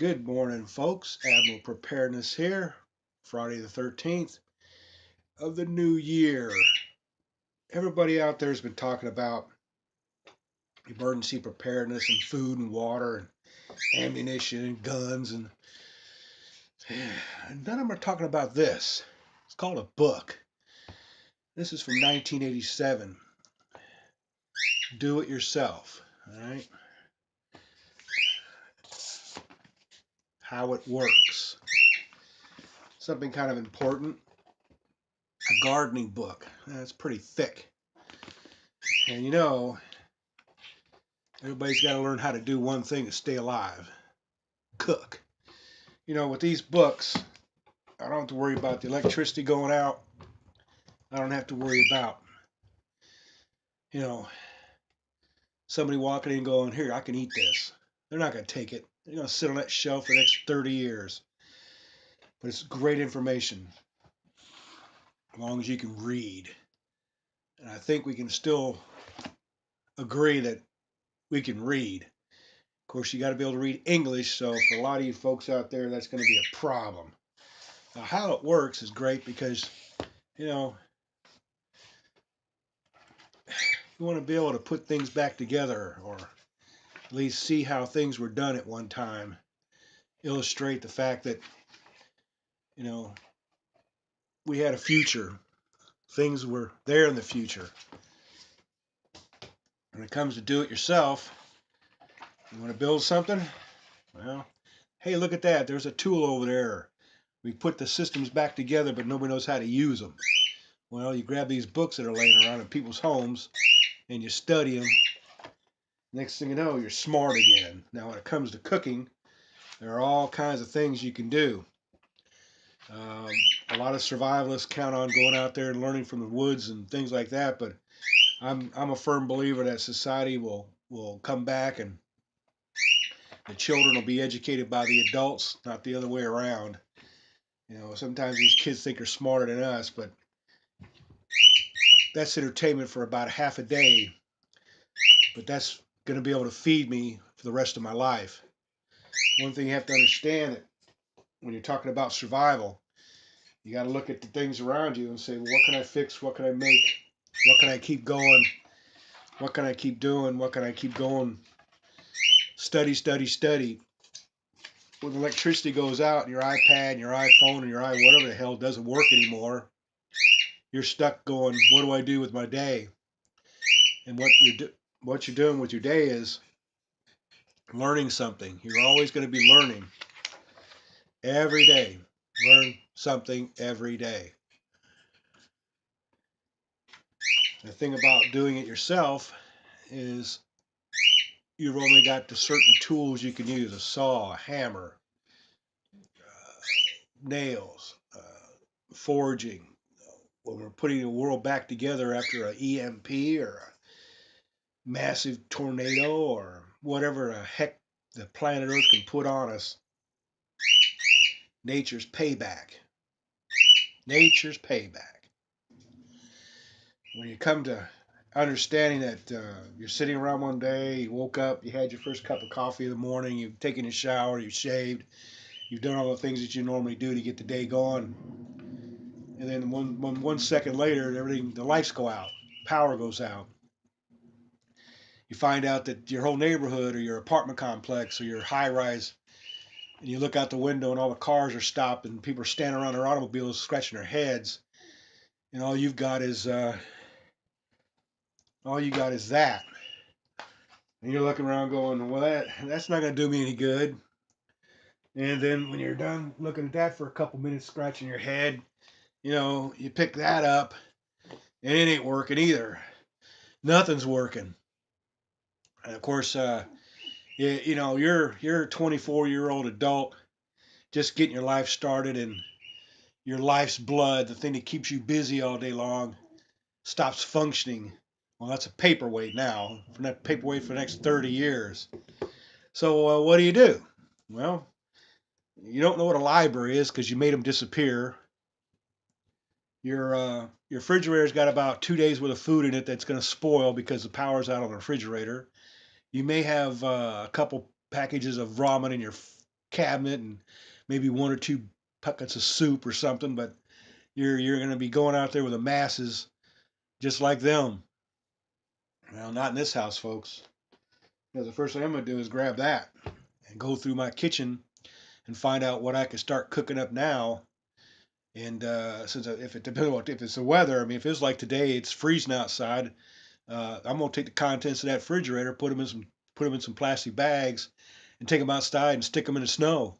Good morning, folks. Admiral Preparedness here. Friday the 13th of the new year. Everybody out there has been talking about emergency preparedness and food and water and ammunition and guns, and none of them are talking about this. It's called a book. This is from 1987. Do it yourself. All right. How it works. Something kind of important. A gardening book. That's pretty thick. And everybody's got to learn how to do one thing to stay alive: cook. With these books, I don't have to worry about the electricity going out. I don't have to worry about, you know, somebody walking in and going, "Here, I can eat this." They're not going to take it. They're going to sit on that shelf for the next 30 years. But it's great information as long as you can read. And I think we can still agree that we can read. Of course, you got to be able to read English, so for a lot of you folks out there, that's going to be a problem. Now, how it works is great because, you want to be able to put things back together, or at least see how things were done at one time. Illustrate the fact that, you know, we had a future. Things were there in the future. When it comes to do it yourself, you want to build something? Well, hey, look at that. There's a tool over there. We put the systems back together, but nobody knows how to use them. Well, you grab these books that are laying around in people's homes and you study them. Next thing you know, you're smart again. Now, when it comes to cooking, there are all kinds of things you can do. A lot of survivalists count on going out there and learning from the woods and things like that, but I'm a firm believer that society will come back, and the children will be educated by the adults, not the other way around. Sometimes these kids think they're smarter than us, but that's entertainment for about half a day. But that's going to be able to feed me for the rest of my life. One thing you have to understand, that when you're talking about survival, you got to look at the things around you and say, well, what can I fix? What can I make? What can I keep going? What can I keep doing? What can I keep going? Study, study, study. When electricity goes out and your iPad and your iPhone and your whatever the hell doesn't work anymore, you're stuck going, what do I do with my day? And what you're doing with your day is learning something. You're always going to be learning every day. Learn something every day. The thing about doing it yourself is you've only got the certain tools you can use: a saw, a hammer, nails, forging. When we're putting the world back together after an EMP or a massive tornado or whatever the heck the planet Earth can put on us, nature's payback. Nature's payback. When you come to understanding that you're sitting around one day, you woke up, you had your first cup of coffee in the morning, you've taken a shower, you've shaved, you've done all the things that you normally do to get the day going, and then one second later, the lights go out, power goes out. You find out that your whole neighborhood or your apartment complex or your high rise, and you look out the window and all the cars are stopped and people are standing around their automobiles scratching their heads, and all you got is that. And you're looking around going, well, that's not going to do me any good. And then when you're done looking at that for a couple minutes, scratching your head, you pick that up, and it ain't working either. Nothing's working. And of course, you're a 24-year-old adult just getting your life started, and your life's blood, the thing that keeps you busy all day long, stops functioning. Well, that's a paperweight now. For that paperweight for the next 30 years. So what do? Well, you don't know what a library is because you made them disappear. Your refrigerator's got about 2 days worth of food in it that's going to spoil because the power's out on the refrigerator. You may have a couple packages of ramen in your cabinet and maybe one or two buckets of soup or something, but you're going to be going out there with the masses just like them. Well, not in this house, folks. Because the first thing I'm going to do is grab that and go through my kitchen and find out what I can start cooking up now. And since if it depends on if it's the weather, I mean, if it's like today, it's freezing outside. I'm gonna take the contents of that refrigerator, put them in some plastic bags, and take them outside and stick them in the snow,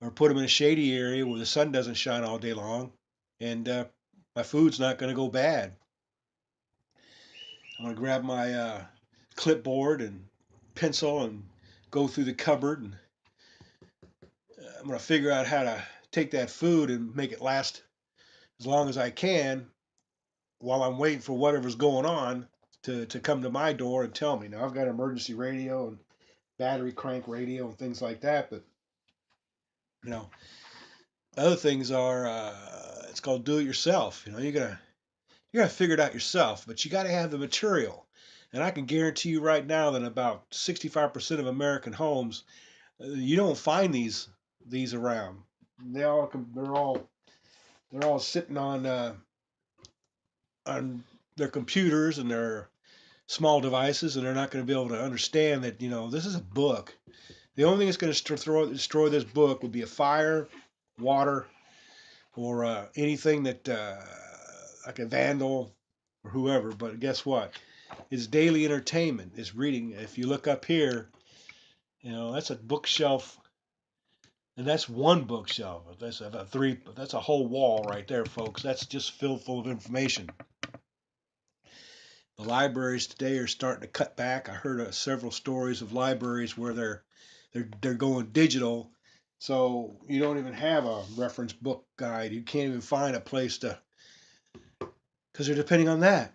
or put them in a shady area where the sun doesn't shine all day long, and my food's not gonna go bad. I'm gonna grab my clipboard and pencil and go through the cupboard, and I'm gonna figure out how to take that food and make it last as long as I can while I'm waiting for whatever's going on to come to my door and tell me. Now I've got emergency radio and battery crank radio and things like that, but you know, other things are it's called do it yourself. You know, you gotta figure it out yourself, but you gotta have the material. And I can guarantee you right now that about 65% of American homes, you don't find these around. They all they're all sitting on their computers and their small devices, and they're not going to be able to understand that this is a book. The only thing that's going to destroy this book would be a fire, water, or anything that like a vandal or whoever. But guess what? It's daily entertainment. It's reading. If you look up here, that's a bookshelf, and that's one bookshelf. That's about three. That's a whole wall right there, folks. That's just filled full of information. The libraries today are starting to cut back. I heard several stories of libraries where they're going digital, so you don't even have a reference book guide. You can't even find a place to, because they're depending on that.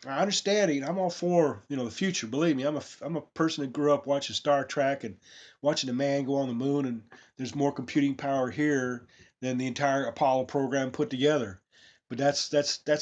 I understand it. I'm all for the future. Believe me, I'm a person that grew up watching Star Trek and watching the man go on the moon, and there's more computing power here than the entire Apollo program put together. But that's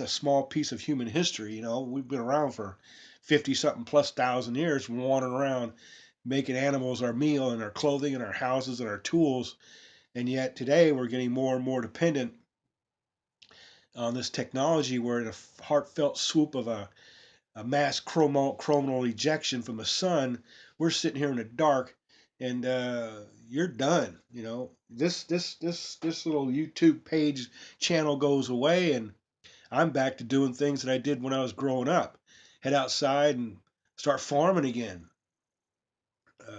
a small piece of human history. We've been around for 50 something plus thousand years, wandering around making animals our meal and our clothing and our houses and our tools, and yet today we're getting more and more dependent on this technology. Where in a heartfelt swoop of a mass chromal ejection from the sun, we're sitting here in the dark, and you're done. This little YouTube page channel goes away, and I'm back to doing things that I did when I was growing up. Head outside and start farming again.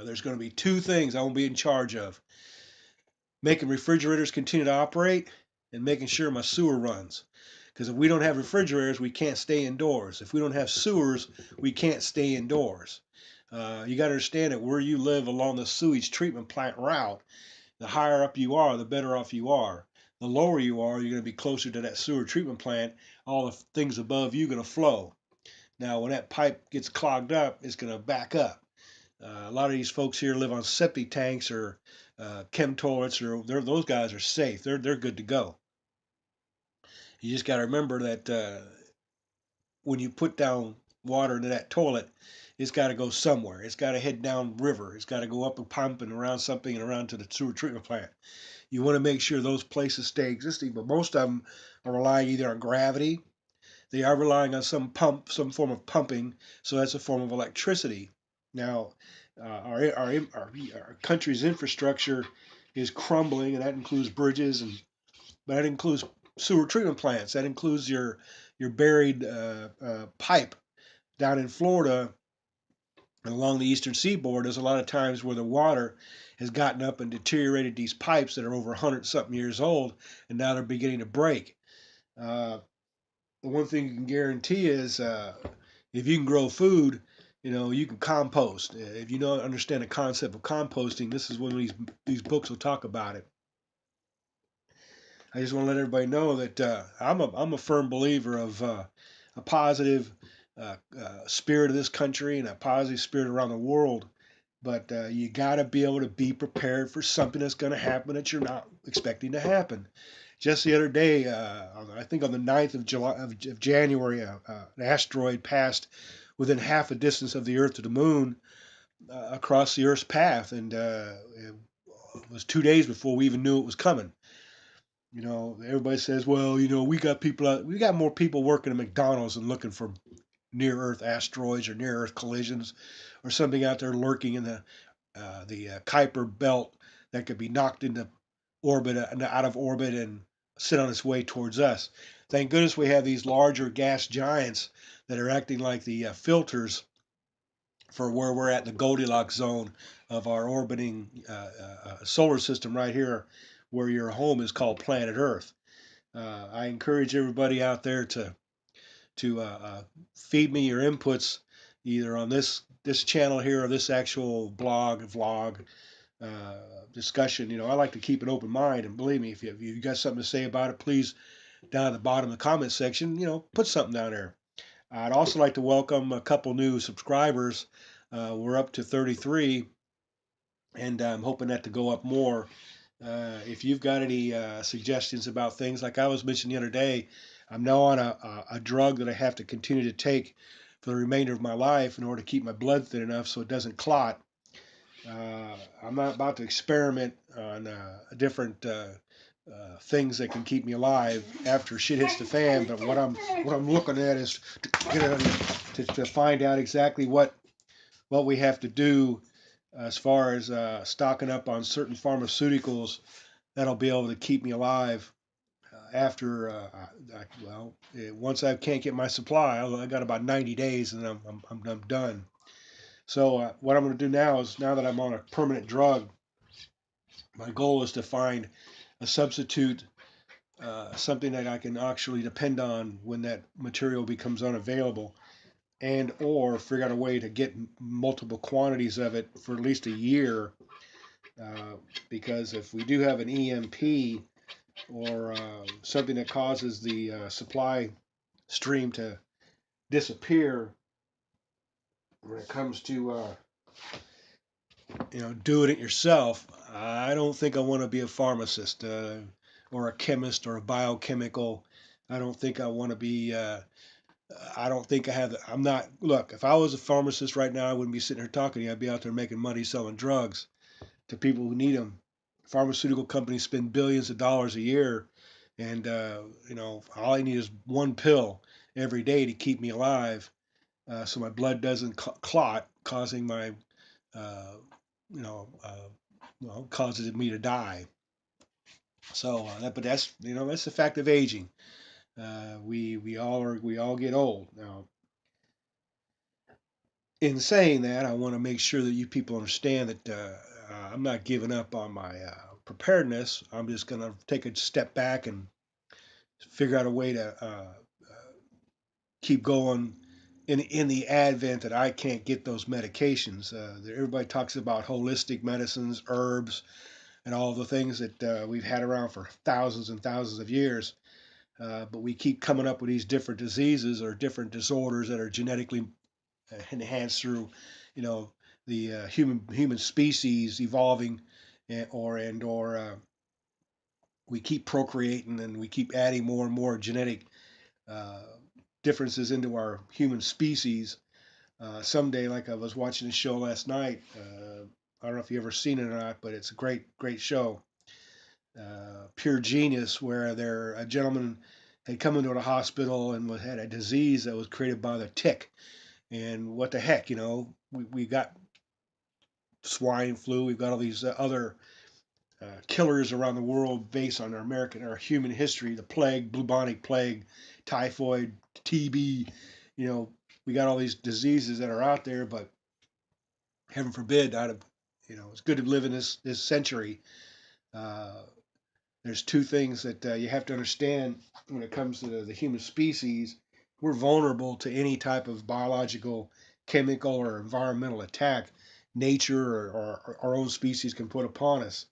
There's going to be two things I won't be in charge of: making refrigerators continue to operate and making sure my sewer runs. Because if we don't have refrigerators, we can't stay indoors. If we don't have sewers, we can't stay indoors. You got to understand that where you live along the sewage treatment plant route, the higher up you are, the better off you are. The lower you are, you're going to be closer to that sewer treatment plant. All the things above you are going to flow. Now, when that pipe gets clogged up, it's going to back up. A lot of these folks here live on septic tanks or chem toilets, or those guys are safe. They're good to go. You just got to remember that when you put down water into that toilet, it's got to go somewhere. It's got to head down river. It's got to go up a pump and around something and around to the sewer treatment plant. You want to make sure those places stay existing, but most of them are relying either on gravity. They are relying on some form of pumping, so that's a form of electricity. Now, our country's infrastructure is crumbling, and that includes bridges, but that includes sewer treatment plants. That includes your buried pipe down in Florida and along the eastern seaboard. There's a lot of times where the water has gotten up and deteriorated these pipes that are over 100-something years old, and now they're beginning to break. The one thing you can guarantee is if you can grow food, you can compost. If you don't understand the concept of composting, this is one of these books will talk about it. I just want to let everybody know that I'm a firm believer of a positive spirit of this country and a positive spirit around the world. But you got to be able to be prepared for something that's going to happen that you're not expecting to happen. Just the other day, I think on the 9th of January, an asteroid passed within half a distance of the Earth to the Moon across the Earth's path, and it was 2 days before we even knew it was coming. Everybody says, well, we got more people working at McDonald's and looking for near Earth asteroids or near Earth collisions or something out there lurking in the Kuiper belt that could be knocked into orbit, out of orbit, and sit on its way towards us. Thank goodness we have these larger gas giants that are acting like the filters for where we're at in the Goldilocks zone of our orbiting solar system right here, where your home is called planet Earth. I encourage everybody out there to feed me your inputs, either on this channel here or this actual vlog discussion. I like to keep an open mind, and believe me, if you got something to say about it, please, down at the bottom of the comment section, put something down there. I'd also like to welcome a couple new subscribers. We're up to 33, and I'm hoping that to go up more. If you've got any suggestions about things, like I was mentioning the other day, I'm now on a drug that I have to continue to take for the remainder of my life in order to keep my blood thin enough so it doesn't clot. I'm not about to experiment on different things that can keep me alive after shit hits the fan. But what I'm looking at is to find out exactly what we have to do as far as stocking up on certain pharmaceuticals that'll be able to keep me alive after. Once I can't get my supply, I got about 90 days, and I'm done. So what I'm going to do now is, now that I'm on a permanent drug, my goal is to find a substitute, something that I can actually depend on when that material becomes unavailable, and or figure out a way to get multiple quantities of it for at least a year. Because if we do have an EMP or something that causes the supply stream to disappear, when it comes to doing it yourself, I don't think I want to be a pharmacist or a chemist or a biochemical. I don't think I want to be. I don't think I have. I'm not. Look, if I was a pharmacist right now, I wouldn't be sitting here talking to you. I'd be out there making money selling drugs to people who need them. Pharmaceutical companies spend billions of dollars a year, and all I need is one pill every day to keep me alive, so my blood doesn't clot, causing my uh, causes me to die. So but that's the fact of aging. We all get old. Now, in saying that, I want to make sure that you people understand that I'm not giving up on my preparedness. I'm just going to take a step back and figure out a way to keep going in the advent that I can't get those medications. Everybody talks about holistic medicines, herbs, and all the things that we've had around for thousands and thousands of years. But we keep coming up with these different diseases or different disorders that are genetically enhanced through, you know, the human species evolving, or we keep procreating and we keep adding more and more genetic uh, differences into our human species. Someday, like I was watching a show last night. I don't know if you ever seen it or not, but it's a great show. Pure Genius, where a gentleman had come into a hospital and had a disease that was created by the tick. And what the heck, we got swine flu, we've got all these other killers around the world based on our human history, the plague, bubonic plague, typhoid, TB. You know, we got all these diseases that are out there, but heaven forbid, it's good to live in this century. Uh, there's two things that you have to understand when it comes to the human species. We're vulnerable to any type of biological, chemical, or environmental attack nature or our own species can put upon us.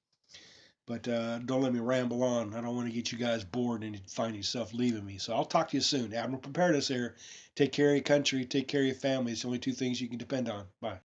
But don't let me ramble on. I don't want to get you guys bored and find yourself leaving me. So I'll talk to you soon. Admiral Preparedness here. Take care of your country. Take care of your family. It's the only two things you can depend on. Bye.